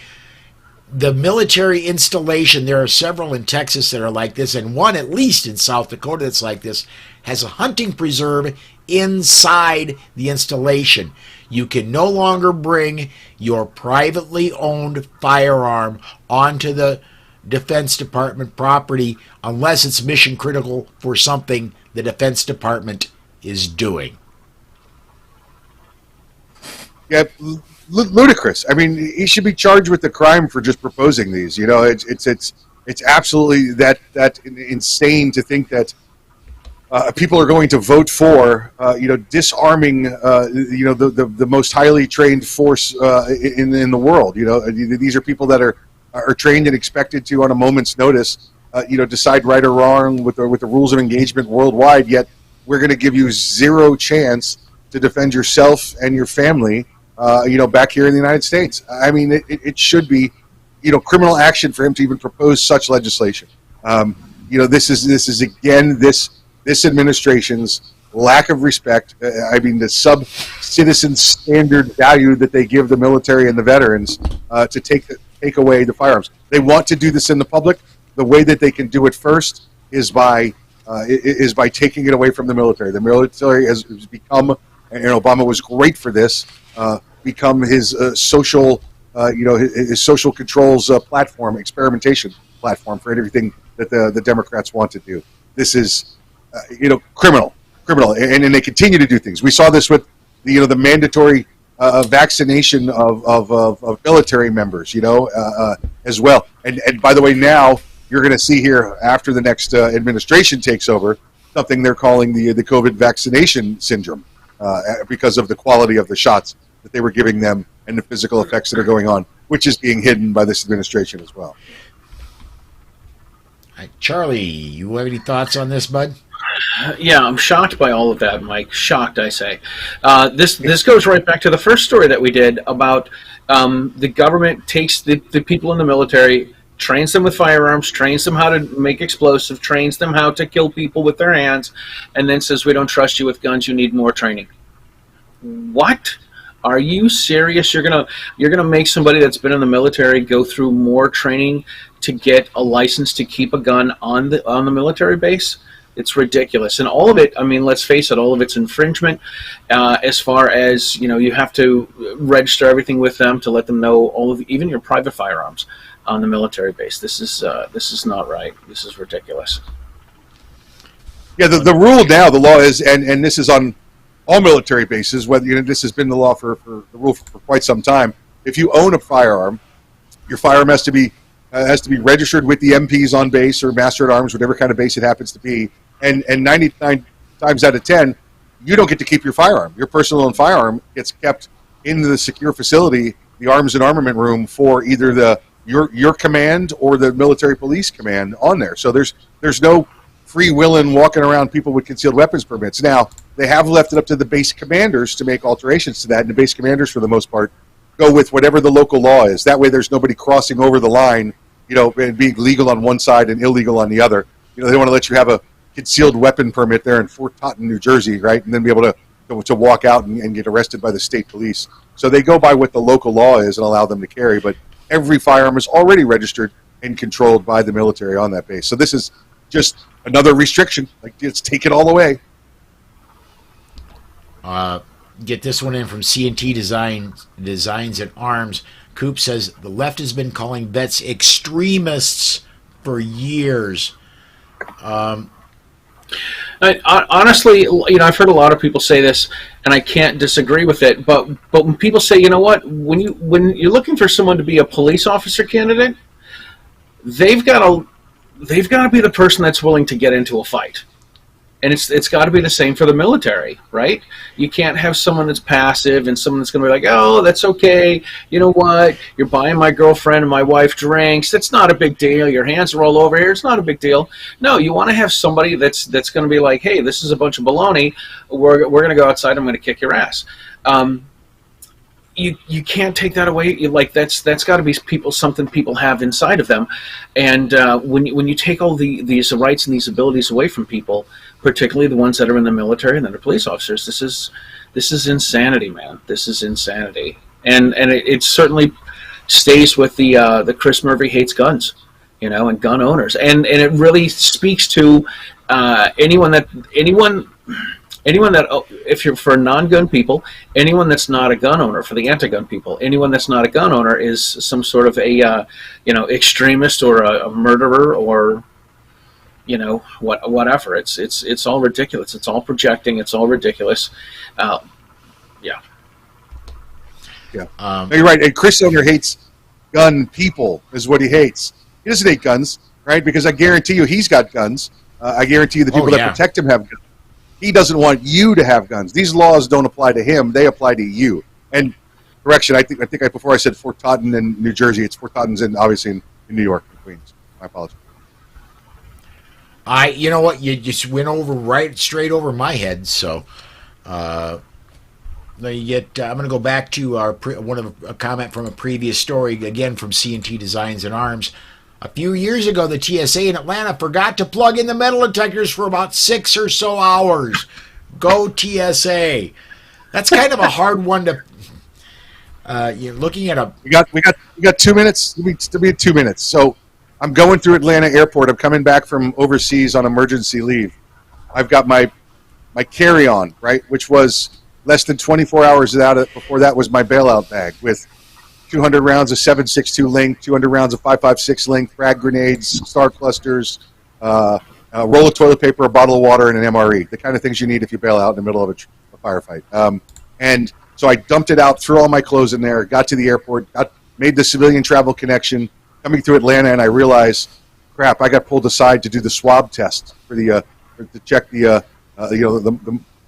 The military installation, there are several in Texas that are like this, and one at least in South Dakota that's like this, has a hunting preserve inside the installation. You can no longer bring your privately owned firearm onto the Defense Department property unless it's mission critical for something the Defense Department is doing. Yeah, ludicrous. I mean, he should be charged with the crime for just proposing these. You know, it's absolutely that insane to think that people are going to vote for disarming the most highly trained force in the world. You know, these are people that are trained and expected to, on a moment's notice, decide right or wrong with the rules of engagement worldwide. Yet we're going to give you zero chance to defend yourself and your family. Back here in the United States. I mean, it should be, criminal action for him to even propose such legislation. This is again this administration's lack of respect. The sub-citizen standard value that they give the military and the veterans to take away the firearms. They want to do this in the public. The way that they can do it first is by taking it away from the military. The military has become, and Obama was great for this. Become his social, his social controls platform, experimentation platform for everything that the Democrats want to do. This is, criminal, and they continue to do things. We saw this with the mandatory vaccination of military members, as well. And by the way, now you're going to see here after the next administration takes over something they're calling the COVID vaccination syndrome because of the quality of the shots that they were giving them and the physical effects that are going on, which is being hidden by this administration as well. Charlie, you have any thoughts on this, bud? Yeah, I'm shocked by all of that, Mike. Shocked, I say. This goes right back to the first story that we did about the government takes the people in the military, trains them with firearms, trains them how to make explosives, trains them how to kill people with their hands, and then says, we don't trust you with guns, you need more training. What? Are you serious? You're gonna make somebody that's been in the military go through more training to get a license to keep a gun on the military base? It's ridiculous, and all of it. I mean, let's face it, all of it's infringement. As far as you have to register everything with them to let them know even your private firearms on the military base. This is not right. This is ridiculous. Yeah, the rule now, the law is, and this is on all military bases, whether this has been the law for the rule for quite some time. If you own a firearm, your firearm has to be registered with the MPs on base or master at arms, whatever kind of base it happens to be. And 99 times out of 10, you don't get to keep your firearm. Your personal owned firearm gets kept in the secure facility, the arms and armament room, for either your command or the military police command on there. So there's no free willing walking around people with concealed weapons permits. Now, they have left it up to the base commanders to make alterations to that, and the base commanders, for the most part, go with whatever the local law is. That way there's nobody crossing over the line, and being legal on one side and illegal on the other. They want to let you have a concealed weapon permit there in Fort Totten, New Jersey, right, and then be able to walk out and get arrested by the state police. So they go by what the local law is and allow them to carry, but every firearm is already registered and controlled by the military on that base. So this is just another restriction. Like, it's take it all away. Get this one in from C&T Designs and Arms. Coop says the left has been calling vets extremists for years. Honestly, I've heard a lot of people say this, and I can't disagree with it. But when people say, you know what, when you're looking for someone to be a police officer candidate, they've got to be the person that's willing to get into a fight. And it's got to be the same for the military, right? You can't have someone that's passive and someone that's going to be like, oh, that's okay. You know what? You're buying my girlfriend and my wife drinks. That's not a big deal. Your hands are all over here. It's not a big deal. No, you want to have somebody that's going to be like, hey, this is a bunch of baloney. We're going to go outside. I'm going to kick your ass. You can't take that away. That's got to be something people have inside of them, and when you take all these rights and these abilities away from people, particularly the ones that are in the military and that are police officers, this is insanity, man. This is insanity, and it certainly stays with the Chris Murphy hates guns, and gun owners, and it really speaks to anyone that if you're for non-gun people, anyone that's not a gun owner, for the anti-gun people, anyone that's not a gun owner is some sort of a extremist or a murderer or whatever. It's all ridiculous. It's all projecting. It's all ridiculous. Yeah. No, you're right. And Chris Owner hates gun people is what he hates. He doesn't hate guns, right? Because I guarantee you he's got guns. I guarantee you the people that protect him have guns. He doesn't want you to have guns. These laws don't apply to him; they apply to you. And correction, I think before I said Fort Totten in New Jersey, it's Fort Totten's obviously in New York, in Queens. My apologies. You know what? You just went straight over my head. So, I'm going to go back to a comment from a previous story again from C&T Designs and Arms. A few years ago, the TSA in Atlanta forgot to plug in the metal detectors for about 6 or so hours. Go TSA. That's kind of a hard one to. You're looking at a. We got 2 minutes. To be 2 minutes. So I'm going through Atlanta Airport. I'm coming back from overseas on emergency leave. I've got my carry-on, right, which was less than 24 hours before that was my bailout bag with 200 rounds of 7.62 length, 200 rounds of 5.56 length, frag grenades, star clusters, a roll of toilet paper, a bottle of water, and an MRE. The kind of things you need if you bail out in the middle of a firefight. And so I dumped it out, threw all my clothes in there, got to the airport, made the civilian travel connection, coming through Atlanta, and I realized, crap, I got pulled aside to do the swab test to check the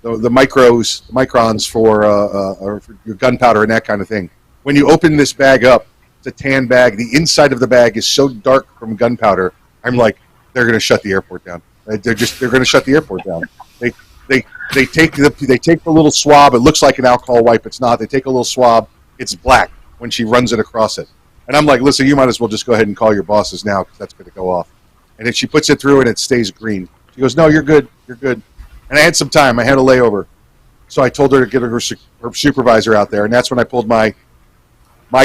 microns for your gunpowder and that kind of thing. When you open this bag up, it's a tan bag. The inside of the bag is so dark from gunpowder. I'm like, they're going to shut the airport down. They're going to shut the airport down. They take the little swab. It looks like an alcohol wipe. It's not. They take a little swab. It's black when she runs it across it. And I'm like, listen, you might as well just go ahead and call your bosses now because that's going to go off. And then she puts it through and it stays green. She goes, no, you're good. You're good. And I had some time. I had a layover. So I told her to get her supervisor out there. And that's when I pulled my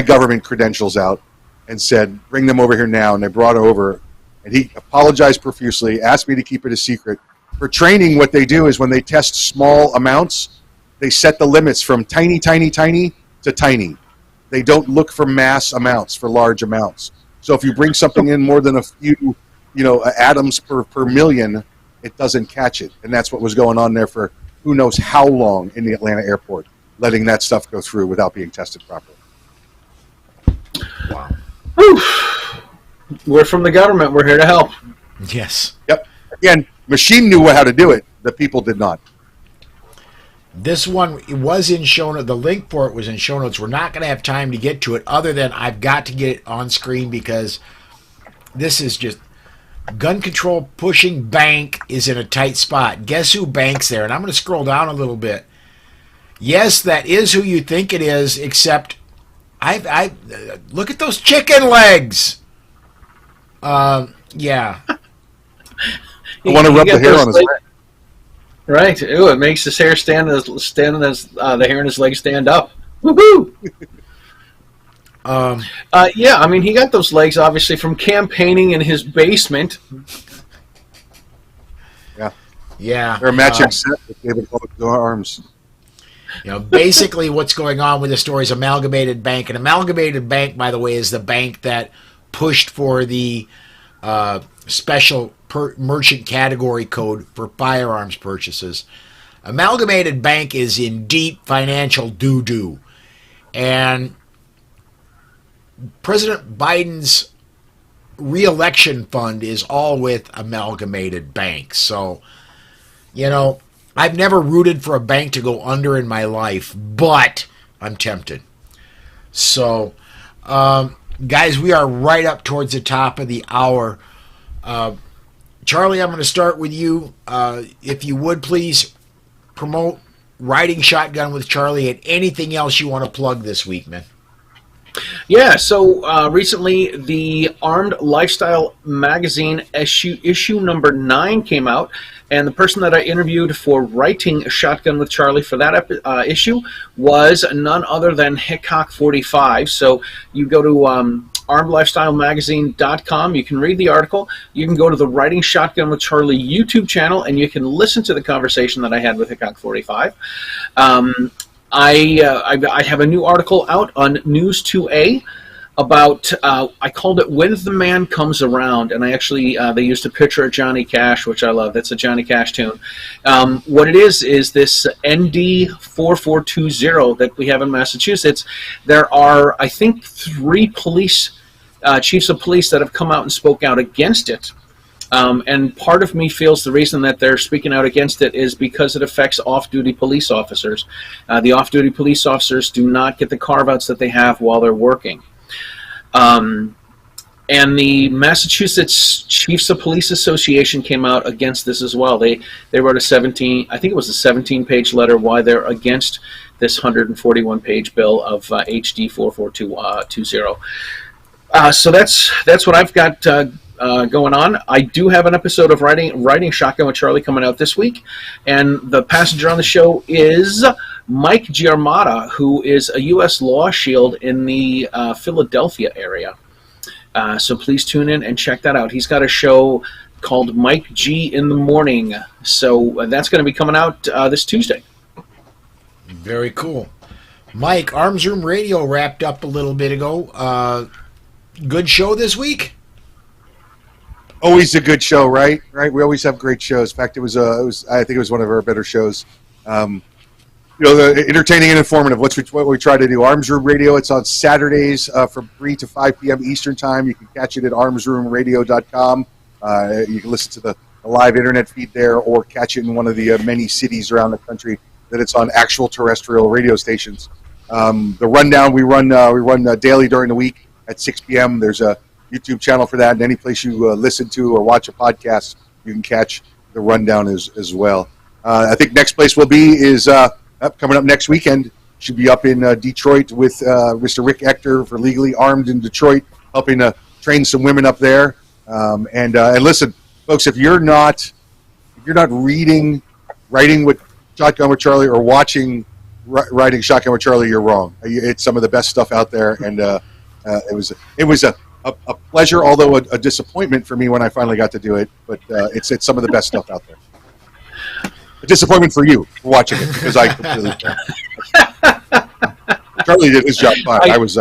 government credentials out and said, bring them over here now. And they brought her over. And he apologized profusely, asked me to keep it a secret. For training, what they do is when they test small amounts, they set the limits from tiny, tiny, tiny to tiny. They don't look for mass amounts, for large amounts. So if you bring something in more than a few, atoms per million, it doesn't catch it. And that's what was going on there for who knows how long in the Atlanta airport, letting that stuff go through without being tested properly. Wow. Whew. We're from the government. We're here to help. Yes. Yep. Again, machine knew how to do it. The people did not. This one was in show notes. The link for it was in show notes. We're not going to have time to get to it other than I've got to get it on screen because this is just gun control pushing bank is in a tight spot. Guess who banks there? And I'm going to scroll down a little bit. Yes, that is who you think it is, except I look at those chicken legs. Yeah. I want to rub the hair on his leg. Right. Ooh, it makes his hair the hair in his leg stand up. Woohoo! Yeah, I mean, he got those legs obviously from campaigning in his basement. Yeah. Yeah. They're a matching set with David Hope's arms. Basically what's going on with the story is Amalgamated Bank. And Amalgamated Bank, by the way, is the bank that pushed for the special merchant category code for firearms purchases. Amalgamated Bank is in deep financial doo-doo. And President Biden's re-election fund is all with Amalgamated Bank. So, I've never rooted for a bank to go under in my life, but I'm tempted. So, guys, we are right up towards the top of the hour. Charlie, I'm going to start with you. If you would please promote Riding Shotgun with Charlie and anything else you want to plug this week, man. Yeah, so recently the Armed Lifestyle magazine issue number 9 came out, and the person that I interviewed for Writing Shotgun with Charlie for that issue was none other than Hickok 45. So you go to armedlifestylemagazine.com. You can read the article. You can go to the Writing Shotgun with Charlie YouTube channel, and you can listen to the conversation that I had with Hickok 45. I have a new article out on News 2A about, I called it When the Man Comes Around, and I actually, they used a picture of Johnny Cash, which I love. That's a Johnny Cash tune. What it is this ND 4420 that we have in Massachusetts. There are, I think, 3 police, chiefs of police that have come out and spoke out against it. And part of me feels the reason that they're speaking out against it is because it affects off-duty police officers. The off-duty police officers do not get the carve-outs that they have while they're working. And the Massachusetts Chiefs of Police Association came out against this as well. They wrote a 17-page letter why they're against this 141-page bill of HD 44220. So that's what I've got going on. I do have an episode of Riding Shotgun with Charlie coming out this week, and the passenger on the show is Mike Giarmata, who is a U.S. Law Shield in the Philadelphia area. So please tune in and check that out. He's got a show called Mike G in the Morning. So that's going to be coming out this Tuesday. Very cool. Mike, Arms Room Radio wrapped up a little bit ago. Good show this week? Always a good show, right? Right. We always have great shows. In fact, I think it was one of our better shows. The entertaining and informative. What we try to do. Arms Room Radio. It's on Saturdays from 3 to 5 p.m. Eastern Time. You can catch it at armsroomradio.com. You can listen to the live internet feed there, or catch it in one of the many cities around the country that it's on actual terrestrial radio stations. The rundown we run daily during the week at 6 p.m. There's a YouTube channel for that, and any place you listen to or watch a podcast, you can catch the rundown as well. I think next place we'll be is coming up next weekend. Should be up in Detroit with Mr. Rick Ector for Legally Armed in Detroit, helping to train some women up there. And listen, folks, if you're not Writing with Shotgun with Charlie or watching Riding Shotgun with Charlie, you're wrong. It's some of the best stuff out there, and it was a pleasure, although a disappointment for me when I finally got to do it. But it's some of the best stuff out there. A disappointment for you for watching it, because I completely Charlie did his job fine. I was.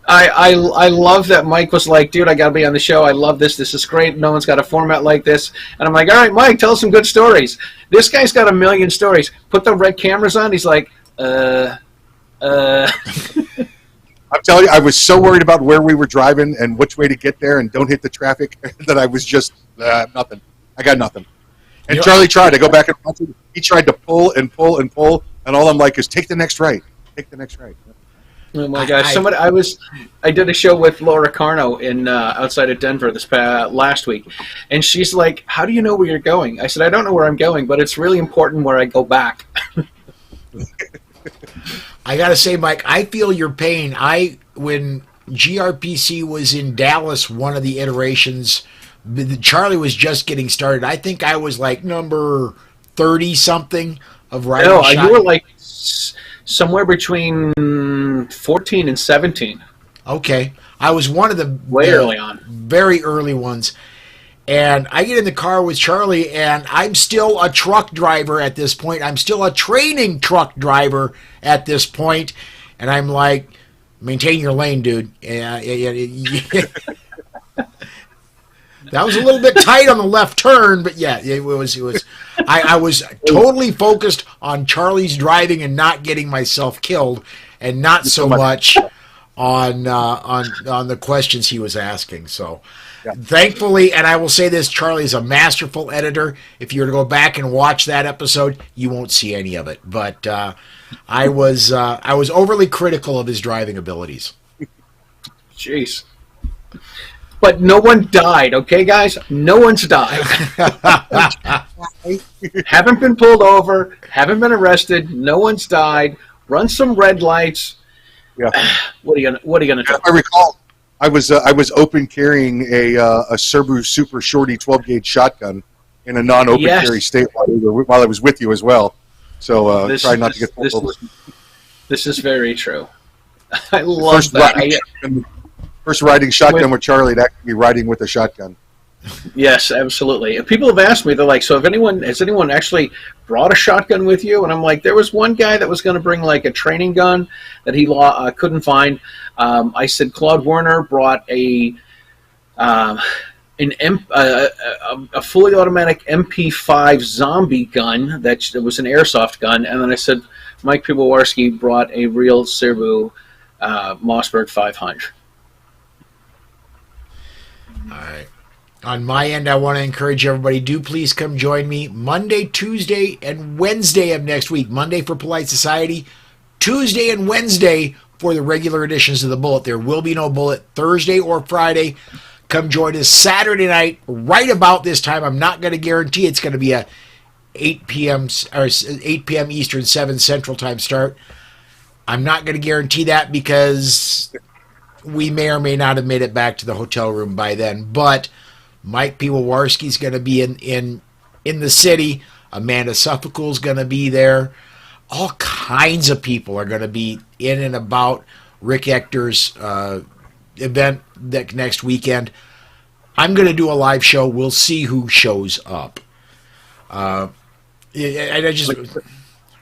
I love that Mike was like, dude, I got to be on the show. I love this. This is great. No one's got a format like this. And I'm like, all right, Mike, tell us some good stories. This guy's got a million stories. Put the red cameras on. He's like, I'm telling you, I was so worried about where we were driving and which way to get there and don't hit the traffic that I was just, nothing. I got nothing. And Charlie tried. I go back and watch it. He tried to pull and pull and pull, and all I'm like is, take the next right. Take the next right. Oh my gosh! I did a show with Laura Carno in outside of Denver last week, and she's like, "How do you know where you're going?" I said, "I don't know where I'm going, but it's really important where I go back." I gotta say, Mike, I feel your pain. When GRPC was in Dallas, one of the iterations, Charlie was just getting started. I think I was like number 30 something of Riding Shotgun. No, you were like somewhere between 14 and 17. Okay. I was one of the early on. Very early ones. And I get in the car with Charlie, and I'm still a truck driver at this point. I'm still a training truck driver at this point. And I'm like, maintain your lane, dude. That was a little bit tight on the left turn, but yeah, it was. I was totally focused on Charlie's driving and not getting myself killed, and not so much on the questions he was asking. So, thankfully, and I will say this: Charlie is a masterful editor. If you were to go back and watch that episode, you won't see any of it. But I was overly critical of his driving abilities. Jeez. But no one died, okay, guys? No one's died. Haven't been pulled over. Haven't been arrested. No one's died. Run some red lights. Yeah. What are you gonna do? I recall I was open carrying a Serbu Super Shorty 12-gauge shotgun in a non-open carry state while I was with you as well. So try not to get pulled over. This is very true. I love that. First riding shotgun with Charlie, to actually be riding with a shotgun. Yes, absolutely. People have asked me, they're like, so has anyone actually brought a shotgun with you? And I'm like, there was one guy that was going to bring like a training gun that he couldn't find. I said Claude Werner brought a fully automatic MP5 zombie gun that was an airsoft gun. And then I said Mike Piwowarski brought a real Serbu Mossberg 500. All right. On my end, I want to encourage everybody, do please come join me Monday, Tuesday, and Wednesday of next week. Monday for Polite Society, Tuesday and Wednesday for the regular editions of the Bullet. There will be no Bullet Thursday or Friday. Come join us Saturday night right about this time. I'm not going to guarantee it's going to be a 8 p.m. Eastern, 7 Central Time start. I'm not going to guarantee that because we may or may not have made it back to the hotel room by then. But Mike Piwowarski is going to be in the city. Amanda Suffolk is going to be there. All kinds of people are going to be in and about Rick Ector's event next weekend. I'm going to do a live show. We'll see who shows up. And I just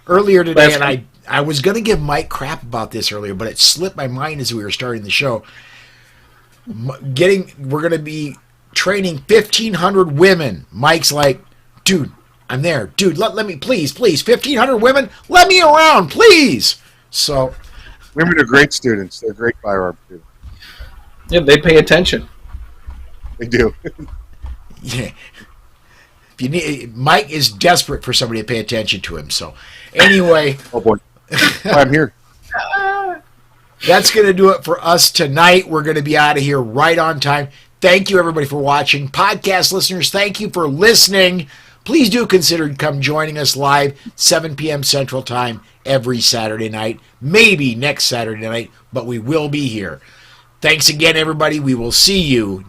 earlier today, and I was going to give Mike crap about this earlier, but it slipped my mind as we were starting the show. We're going to be training 1,500 women. Mike's like, dude, I'm there. Dude, let me, please, 1,500 women, let me around, please. So, women are great students. They're great firearm students. Yeah, they pay attention. They do. Yeah. Mike is desperate for somebody to pay attention to him. So, anyway. Oh, boy. I'm here. That's going to do it for us tonight. We're going to be out of here right on time. Thank you, everybody, for watching. Podcast listeners, thank you for listening. Please do consider come joining us live 7 p.m. Central Time every Saturday night. Maybe next Saturday night, but we will be here. Thanks again, everybody. We will see you